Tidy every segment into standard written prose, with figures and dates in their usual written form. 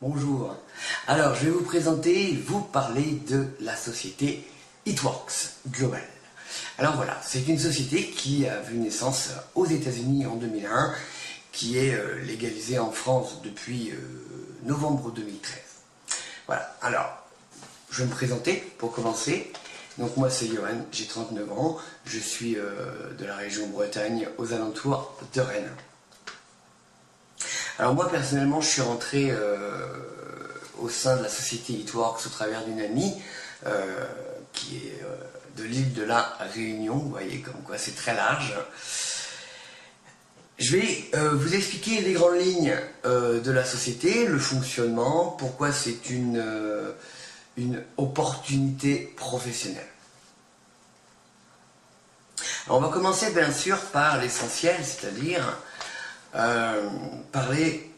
Bonjour. Alors, je vais vous présenter, vous parler de la société It-Works Global. Alors voilà, c'est une société qui a vu naissance aux États-Unis en 2001, qui est légalisée en France depuis novembre 2013. Voilà, alors, je vais me présenter pour commencer. Donc moi c'est Johan, j'ai 39 ans, je suis de la région Bretagne, aux alentours de Rennes. Alors moi personnellement je suis rentré au sein de la société It-Works au travers d'une amie qui est de l'île de la Réunion, vous voyez comme quoi c'est très large. Je vais vous expliquer les grandes lignes de la société, le fonctionnement, pourquoi c'est une opportunité professionnelle. Alors on va commencer bien sûr par l'essentiel, c'est-à-dire parler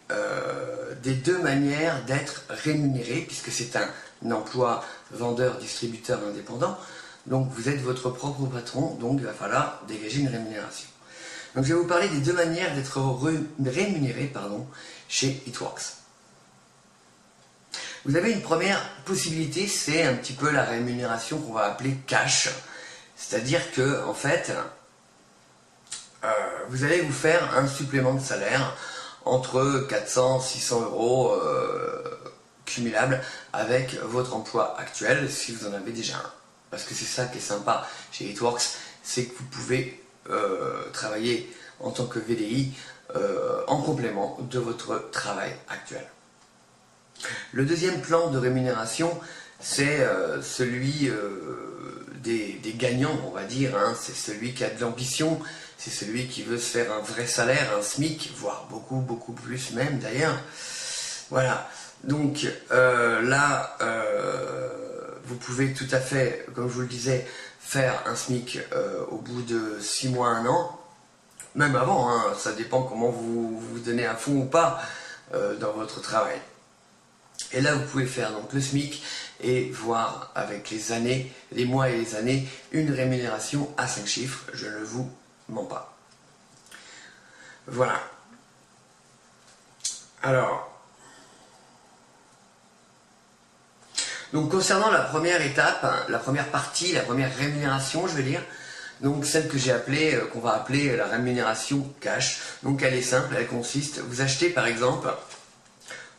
des deux manières d'être rémunéré, puisque c'est un emploi vendeur-distributeur indépendant, donc vous êtes votre propre patron, donc il va falloir dégager une rémunération. Donc je vais vous parler des deux manières d'être rémunéré chez It-Works. Vous avez une première possibilité, c'est un petit peu la rémunération qu'on va appeler cash, c'est-à-dire que en fait, vous allez vous faire un supplément de salaire entre 400 et 600 euros cumulables avec votre emploi actuel, si vous en avez déjà un. Parce que c'est ça qui est sympa chez It-Works, c'est que vous pouvez travailler en tant que VDI en complément de votre travail actuel. Le deuxième plan de rémunération, c'est celui des gagnants, on va dire, hein. C'est celui qui a de l'ambition, c'est celui qui veut se faire un vrai salaire, un SMIC, voire beaucoup plus même d'ailleurs. Voilà, donc là, vous pouvez tout à fait, comme je vous le disais, faire un SMIC au bout de 6 mois, 1 an, même avant, hein, ça dépend comment vous vous donnez à fond ou pas dans votre travail. Et là, vous pouvez faire donc le SMIC et voir avec les années, les mois et les années, une rémunération à 5 chiffres, je ne vous mens pas. Voilà. Alors, donc concernant la première étape, la première partie, la première rémunération, je vais dire, donc celle que j'ai appelée, qu'on va appeler la rémunération cash. Donc elle est simple, elle consiste, vous achetez par exemple,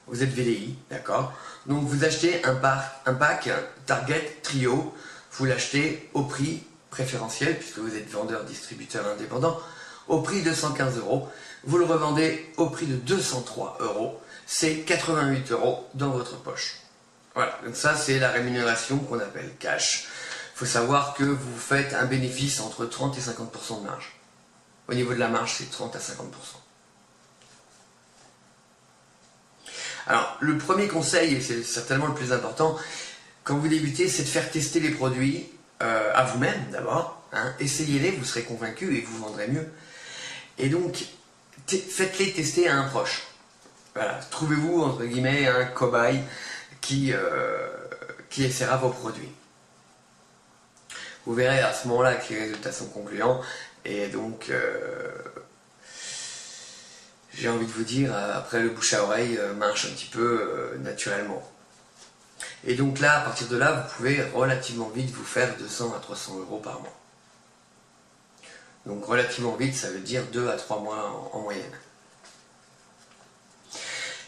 vous êtes VDI, d'accord? Donc vous achetez un pack Target Trio, vous l'achetez au prix préférentiel, puisque vous êtes vendeur-distributeur indépendant, au prix de 115 euros. Vous le revendez au prix de 203 euros, c'est 88 euros dans votre poche. Voilà, donc ça c'est la rémunération qu'on appelle cash. Il faut savoir que vous faites un bénéfice entre 30 et 50% de marge. Au niveau de la marge, c'est 30 à 50%. Alors, le premier conseil, et c'est certainement le plus important, quand vous débutez, c'est de faire tester les produits à vous-même d'abord. Hein, essayez-les, vous serez convaincu et vous vendrez mieux. Et donc, faites-les tester à un proche. Voilà, trouvez-vous, entre guillemets, un cobaye qui essaiera vos produits. Vous verrez à ce moment-là que les résultats sont concluants. Et donc, j'ai envie de vous dire, après le bouche à oreille marche un petit peu naturellement. Et donc là, à partir de là, vous pouvez relativement vite vous faire 200 à 300 euros par mois. Donc relativement vite, ça veut dire 2 à 3 mois en moyenne.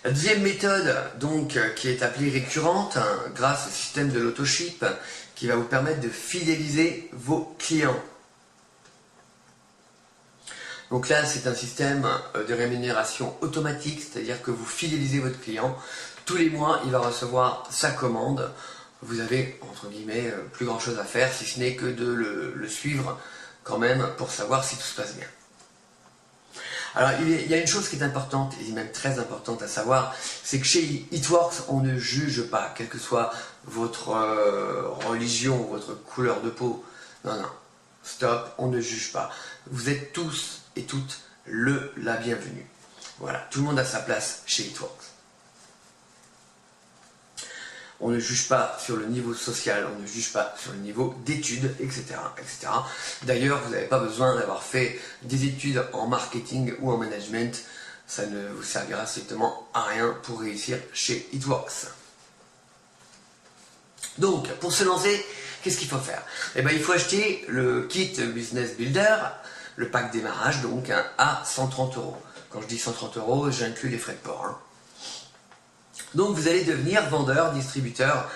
La deuxième méthode, donc, qui est appelée récurrente, hein, grâce au système de l'autoship, qui va vous permettre de fidéliser vos clients. Donc là, c'est un système de rémunération automatique, c'est-à-dire que vous fidélisez votre client. Tous les mois, il va recevoir sa commande. Vous avez, entre guillemets, plus grand chose à faire, si ce n'est que de le suivre quand même pour savoir si tout se passe bien. Alors, il y a une chose qui est importante, et même très importante à savoir, c'est que chez It-Works, on ne juge pas, quelle que soit votre religion, votre couleur de peau. Non, non, stop, on ne juge pas. Vous êtes tous et toutes la bienvenue. Voilà, tout le monde a sa place chez It-Works. On ne juge pas sur le niveau social, on ne juge pas sur le niveau d'études, etc., etc. D'ailleurs, vous n'avez pas besoin d'avoir fait des études en marketing ou en management ça ne vous servira strictement à rien pour réussir chez It-Works. Donc, pour se lancer, qu'est-ce qu'il faut faire? Eh bien, il faut acheter le kit Business Builder, le pack démarrage, donc à 130 €. Quand je dis 130 €, j'inclus les frais de port. Hein. Donc, vous allez devenir vendeur, distributeur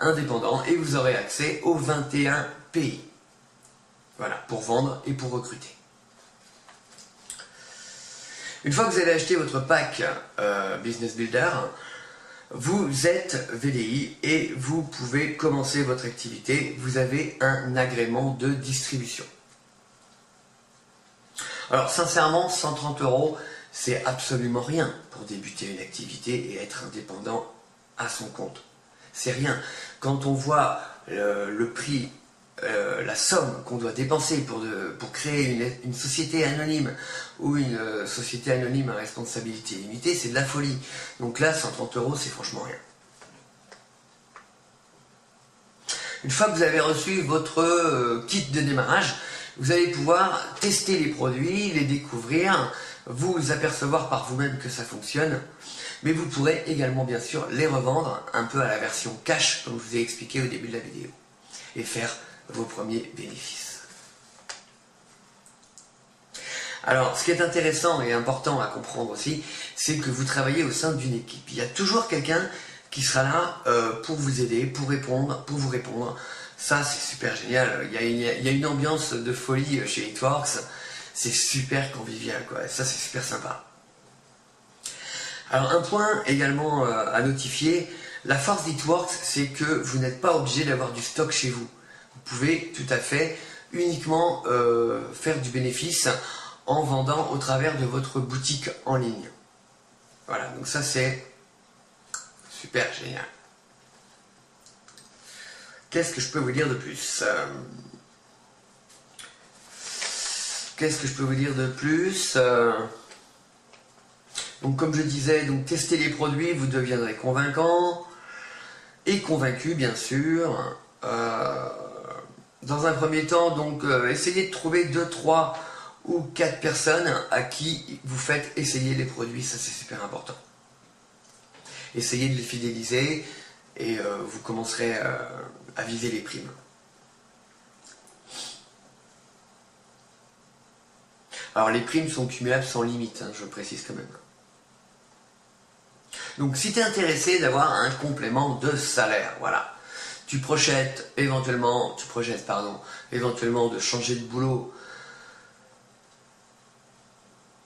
indépendant et vous aurez accès aux 21 pays. Voilà, pour vendre et pour recruter. Une fois que vous avez acheté votre pack Business Builder, vous êtes VDI et vous pouvez commencer votre activité. Vous avez un agrément de distribution. Alors sincèrement, 130 €, c'est absolument rien pour débuter une activité et être indépendant à son compte. C'est rien. Quand on voit le prix, la somme qu'on doit dépenser pour créer une société anonyme ou une société anonyme à responsabilité limitée, c'est de la folie. Donc là, 130 €, c'est franchement rien. Une fois que vous avez reçu votre kit de démarrage, vous allez pouvoir tester les produits, les découvrir, vous apercevoir par vous-même que ça fonctionne. Mais vous pourrez également bien sûr les revendre un peu à la version cash, comme je vous ai expliqué au début de la vidéo, et faire vos premiers bénéfices. Alors, ce qui est intéressant et important à comprendre aussi, c'est que vous travaillez au sein d'une équipe. Il y a toujours quelqu'un qui sera là pour vous aider, pour vous répondre. Ça, c'est super génial. Il y a une ambiance de folie chez It-Works. C'est super convivial, quoi. Ça, c'est super sympa. Alors, un point également à notifier, la force d'It-Works, c'est que vous n'êtes pas obligé d'avoir du stock chez vous. Vous pouvez tout à fait uniquement faire du bénéfice en vendant au travers de votre boutique en ligne. Voilà, donc ça c'est super génial. Qu'est-ce que je peux vous dire de plus? Qu'est-ce que je peux vous dire de plus? Donc comme je disais, donc testez les produits, vous deviendrez convaincant et convaincu bien sûr. Dans un premier temps, donc essayez de trouver 2, 3 ou 4 personnes à qui vous faites essayer les produits, ça c'est super important. Essayez de les fidéliser et vous commencerez à viser les primes. Alors les primes sont cumulables sans limite, hein, je précise quand même. Donc si tu es intéressé d'avoir un complément de salaire, voilà. Tu projettes éventuellement de changer de boulot.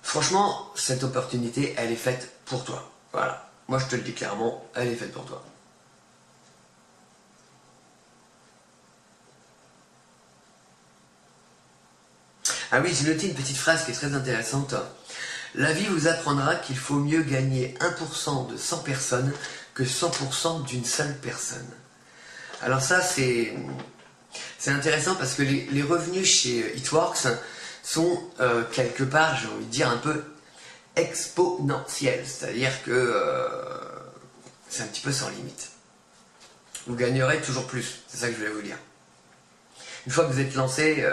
Franchement, cette opportunité, elle est faite pour toi. Voilà. Moi, je te le dis clairement, elle est faite pour toi. Ah oui, j'ai noté une petite phrase qui est très intéressante. La vie vous apprendra qu'il faut mieux gagner 1% de 100 personnes que 100% d'une seule personne. Alors ça, c'est intéressant parce que les revenus chez It-Works sont quelque part, j'ai envie de dire, un peu exponentiels. C'est-à-dire que c'est un petit peu sans limite. Vous gagnerez toujours plus, c'est ça que je voulais vous dire. Une fois que vous êtes lancé,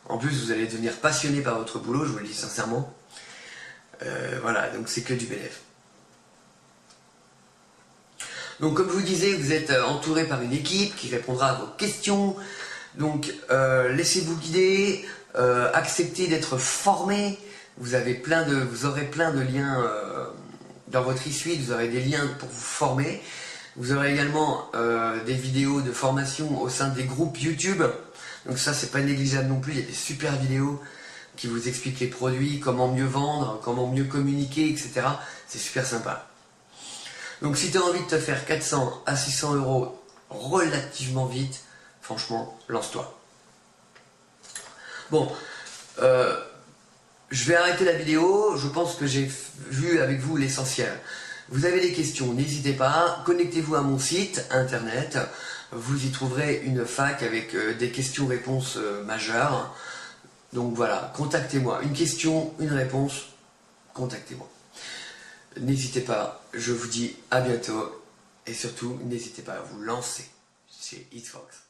en plus vous allez devenir passionné par votre boulot, je vous le dis sincèrement. Voilà, donc c'est que du bénéfice. Donc comme je vous disais, vous êtes entouré par une équipe qui répondra à vos questions. Donc laissez-vous guider, acceptez d'être formé. Vous aurez plein de liens dans votre e-suite, vous aurez des liens pour vous former. Vous aurez également des vidéos de formation au sein des groupes YouTube. Donc ça, c'est pas négligeable non plus, il y a des super vidéos qui vous expliquent les produits, comment mieux vendre, comment mieux communiquer, etc. C'est super sympa. Donc si tu as envie de te faire 400 à 600 € relativement vite, franchement, lance-toi. Bon, je vais arrêter la vidéo, je pense que j'ai vu avec vous l'essentiel. Vous avez des questions, n'hésitez pas, connectez-vous à mon site internet, vous y trouverez une fac avec des questions-réponses majeures. Donc voilà, contactez-moi, une question, une réponse, contactez-moi. N'hésitez pas, je vous dis à bientôt et surtout n'hésitez pas à vous lancer chez It-Works.